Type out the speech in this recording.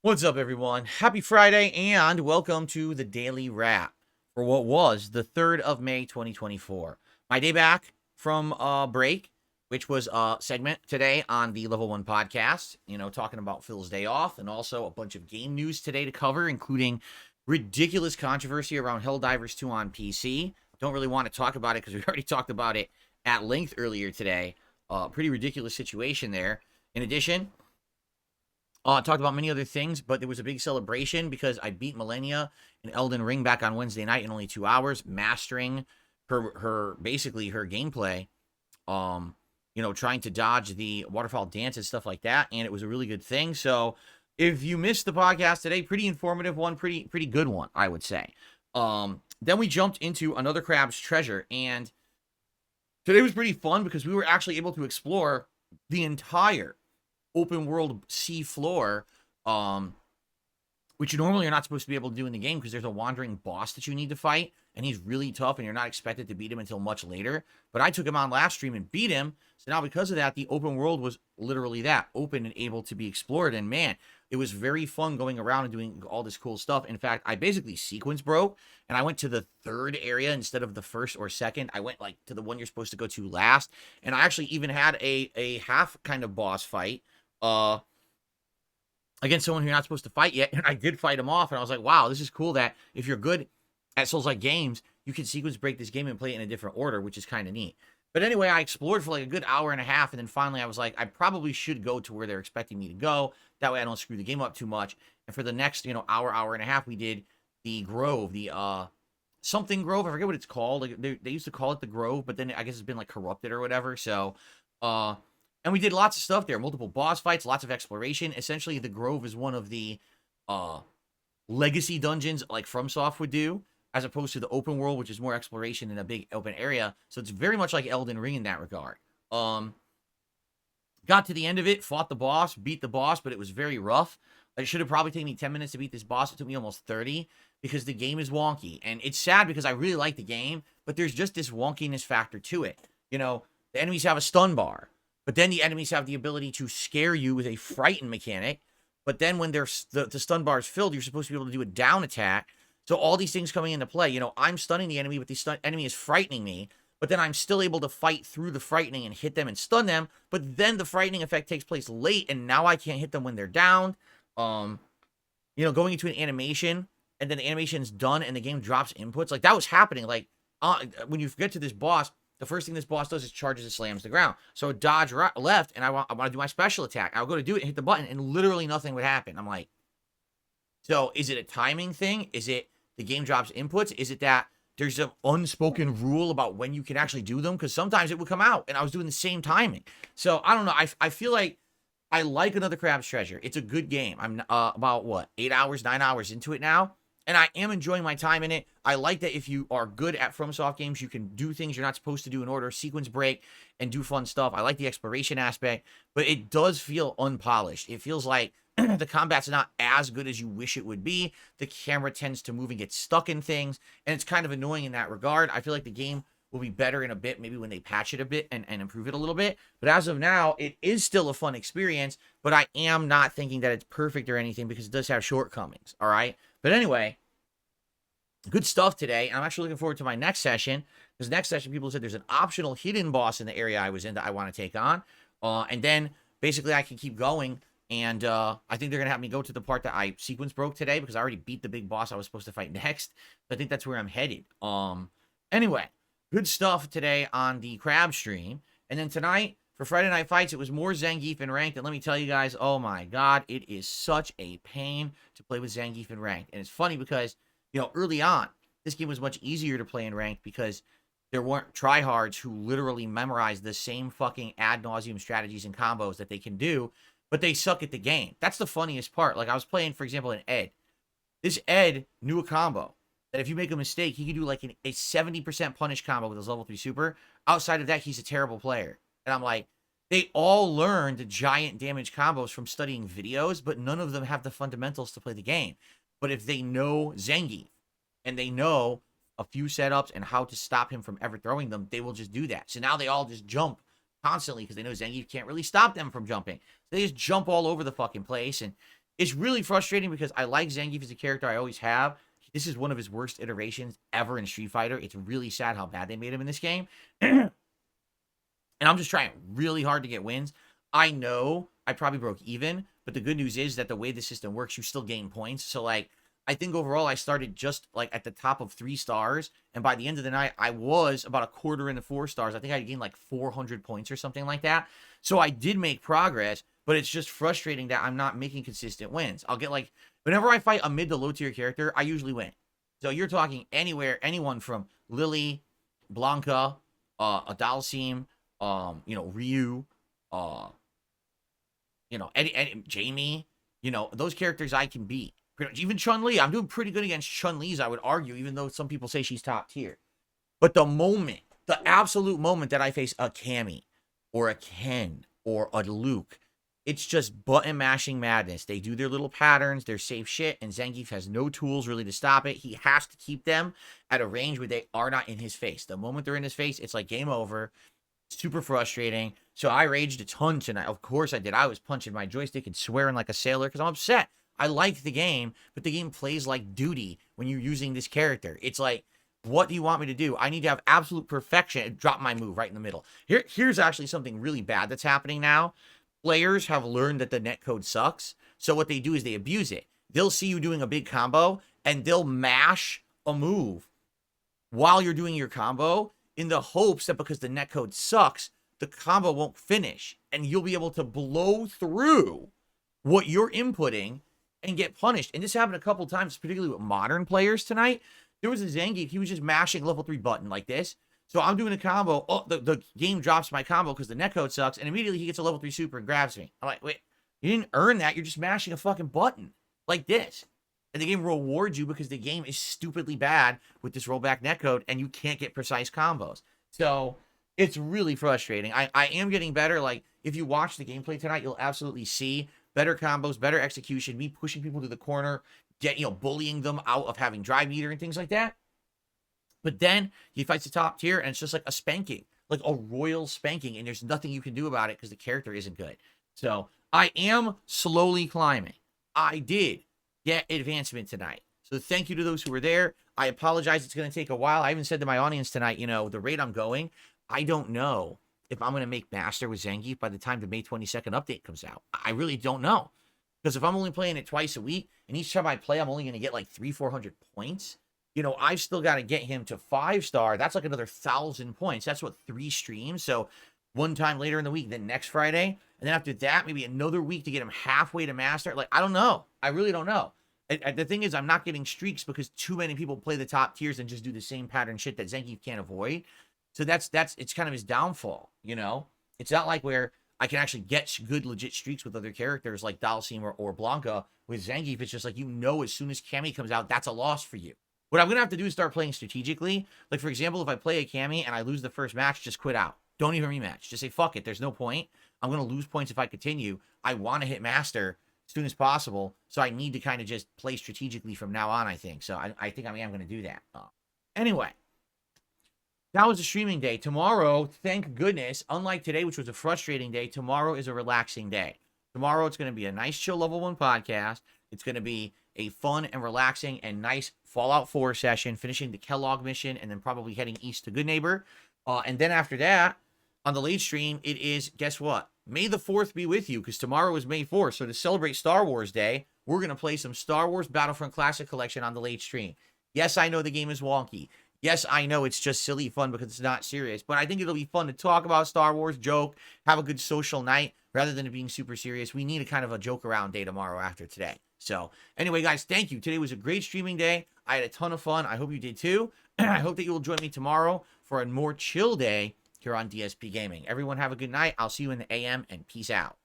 What's up, everyone? Happy Friday, and welcome to the Daily Wrap for what was the 3rd of May, 2024. My day back from break, which was a segment today on the Level 1 podcast, talking about Phil's day off, and also a bunch of game news today to cover, including ridiculous controversy around Helldivers 2 on PC. Don't really want to talk about it because we already talked about it at length earlier today. Pretty ridiculous situation there. In addition, talked about many other things, but there was a big celebration because I beat Millennia in Elden Ring back on Wednesday night in only 2 hours, mastering her basically her gameplay. Trying to dodge the waterfall dance and stuff like that, and it was a really good thing. So, if you missed the podcast today, pretty informative one, pretty good one, I would say. Then we jumped into another Crab's Treasure, and today was pretty fun because we were actually able to explore the entire open world sea floor, which you normally are not supposed to be able to do in the game because there's a wandering boss that you need to fight, and he's really tough, and you're not expected to beat him until much later. But I took him on last stream and beat him, so now because of that, the open world was literally that, open and able to be explored, and man, it was very fun going around and doing all this cool stuff. In fact, I basically sequence broke, and I went to the third area instead of the first or second. I went to the one you're supposed to go to last, and I actually even had a half kind of boss fight, against someone who you're not supposed to fight yet, and I did fight him off, and I was like, wow, this is cool that if you're good at Souls-like games, you can sequence break this game and play it in a different order, which is kind of neat. But anyway, I explored for like a good hour and a half, and then finally I was like, I probably should go to where they're expecting me to go. That way I don't screw the game up too much. And for the next, hour and a half, we did the Grove, the something Grove. I forget what it's called. Like they used to call it the Grove, but then I guess it's been like corrupted or whatever. So, and we did lots of stuff there, multiple boss fights, lots of exploration. Essentially, the Grove is one of the legacy dungeons like FromSoft would do, as opposed to the open world, which is more exploration in a big open area. So it's very much like Elden Ring in that regard. Got to the end of it, fought the boss, beat the boss, but it was very rough. It should have probably taken me 10 minutes to beat this boss. It took me almost 30 because the game is wonky. And it's sad because I really like the game, but there's just this wonkiness factor to it. The enemies have a stun bar, but then the enemies have the ability to scare you with a frighten mechanic. But then when the stun bar is filled, you're supposed to be able to do a down attack. So all these things coming into play. I'm stunning the enemy, but the enemy is frightening me. But then I'm still able to fight through the frightening and hit them and stun them. But then the frightening effect takes place late, and now I can't hit them when they're down. Going into an animation, and then the animation's done, and the game drops inputs. Like, that was happening. Like, when you get to this boss, the first thing this boss does is charges and slams the ground. So dodge left, and I want to do my special attack. I'll go to do it and hit the button, and literally nothing would happen. I'm like, so is it a timing thing? Is it the game drops inputs? Is it that there's an unspoken rule about when you can actually do them? Because sometimes it would come out, and I was doing the same timing. So I don't know. I feel like I like Another Crab's Treasure. It's a good game. I'm about 8 hours, 9 hours into it now, and I am enjoying my time in it. I like that if you are good at FromSoft games, you can do things you're not supposed to do in order, sequence break, and do fun stuff. I like the exploration aspect, but it does feel unpolished. It feels like the combat's not as good as you wish it would be. The camera tends to move and get stuck in things, and it's kind of annoying in that regard. I feel like the game will be better in a bit, maybe when they patch it a bit and improve it a little bit. But as of now, it is still a fun experience, but I am not thinking that it's perfect or anything because it does have shortcomings, all right? But anyway, good stuff today. I'm actually looking forward to my next session, because next session, people said there's an optional hidden boss in the area I was in that I want to take on. And then basically I can keep going. And I think they're going to have me go to the part that I sequence broke today because I already beat the big boss I was supposed to fight next. So I think that's where I'm headed. Anyway, good stuff today on the Crab stream. And then tonight, for Friday Night Fights, it was more Zangief in Ranked. And let me tell you guys, oh my god, it is such a pain to play with Zangief in Ranked. And it's funny because, early on, this game was much easier to play in Ranked because there weren't tryhards who literally memorized the same fucking ad nauseum strategies and combos that they can do, but they suck at the game. That's the funniest part. Like, I was playing, for example, an Ed. This Ed knew a combo that if you make a mistake, he could do like a 70% punish combo with his level 3 super. Outside of that, he's a terrible player. And I'm like, they all learned giant damage combos from studying videos, but none of them have the fundamentals to play the game. But if they know Zangief, and they know a few setups and how to stop him from ever throwing them, they will just do that. So now they all just jump constantly because they know Zangief can't really stop them from jumping. So they just jump all over the fucking place, and It's really frustrating because I like Zangief as a character. I always have. This is one of his worst iterations ever in Street Fighter. It's really sad how bad they made him in this game. And I'm just trying really hard to get wins. I know I probably broke even, but the good news is that the way the system works, you still gain points. So, like, I think overall I started just, like, at the top of 3 stars. And by the end of the night, I was about a quarter into 4 stars. I think I gained, like, 400 points or something like that. So I did make progress, but it's just frustrating that I'm not making consistent wins. I'll get, like, whenever I fight a mid to low tier character, I usually win. So you're talking anyone from Lily, Blanca, a Dalsim, Ryu, Jamie, those characters I can beat. Pretty much. Even Chun-Li, I'm doing pretty good against Chun-Li's, I would argue, even though some people say she's top tier. But the absolute moment that I face a Cammy or a Ken or a Luke, it's just button mashing madness. They do their little patterns, their safe shit, and Zangief has no tools really to stop it. He has to keep them at a range where they are not in his face. The moment they're in his face, it's like game over. Super frustrating. So I raged a ton tonight. Of course I did. I was punching my joystick and swearing like a sailor because I'm upset. I like the game, but the game plays like duty when you're using this character. It's like, what do you want me to do? I need to have absolute perfection and drop my move right in the middle. Here's actually something really bad that's happening now. Players have learned that the netcode sucks. So what they do is they abuse it. They'll see you doing a big combo and they'll mash a move while you're doing your combo in the hopes that because the netcode sucks, the combo won't finish and you'll be able to blow through what you're inputting and get punished. And this happened a couple times, particularly with modern players tonight. There was a Zangief, he was just mashing level 3 button like this. So I'm doing a combo. Oh, the game drops my combo because the netcode sucks. And immediately he gets a level 3 super and grabs me. I'm like, wait, you didn't earn that. You're just mashing a fucking button like this. And the game rewards you because the game is stupidly bad with this rollback netcode and you can't get precise combos. So it's really frustrating. I am getting better. Like, if you watch the gameplay tonight, you'll absolutely see better combos, better execution, me pushing people to the corner, bullying them out of having drive meter and things like that. But then he fights the top tier and it's just like a spanking, like a royal spanking, and there's nothing you can do about it because the character isn't good. So I am slowly climbing. I did get advancement tonight. So thank you to those who were there. I apologize. It's going to take a while. I even said to my audience tonight, the rate I'm going, I don't know if I'm going to make Master with Zangief by the time the May 22nd update comes out. I really don't know. Because if I'm only playing it twice a week, and each time I play, I'm only going to get like 300-400 points, I've still got to get him to 5-star. That's like another 1,000 points. That's what, 3 streams? So one time later in the week, then next Friday, and then after that, maybe another week to get him halfway to Master. Like, I don't know. I really don't know. The thing is, I'm not getting streaks because too many people play the top tiers and just do the same pattern shit that Zangief can't avoid. So it's kind of his downfall, It's not like where I can actually get good legit streaks with other characters like Dalsim or Blanca. With Zangief, it's just like, as soon as Cammy comes out, that's a loss for you. What I'm going to have to do is start playing strategically. Like, for example, if I play a Cammy and I lose the first match, just quit out. Don't even rematch. Just say, fuck it. There's no point. I'm going to lose points if I continue. I want to hit Master as soon as possible. So I need to kind of just play strategically from now on, I think. So I think I am going to do that. Anyway, that was a streaming day. Tomorrow, thank goodness, unlike today, which was a frustrating day, tomorrow is a relaxing day. Tomorrow, it's going to be a nice, chill level 1 podcast. It's going to be a fun and relaxing and nice Fallout 4 session, finishing the Kellogg mission, and then probably heading east to Good Neighbor. And then after that, on the late stream, it is, guess what? May the 4th be with you, because tomorrow is May 4th. So to celebrate Star Wars Day, we're going to play some Star Wars Battlefront Classic Collection on the late stream. Yes, I know the game is wonky. Yes, I know it's just silly fun because it's not serious, but I think it'll be fun to talk about Star Wars, joke, have a good social night, rather than it being super serious. We need a kind of a joke around day tomorrow after today. So anyway, guys, thank you. Today was a great streaming day. I had a ton of fun. I hope you did too. I hope that you will join me tomorrow for a more chill day here on DSP Gaming. Everyone have a good night. I'll see you in the AM, and peace out.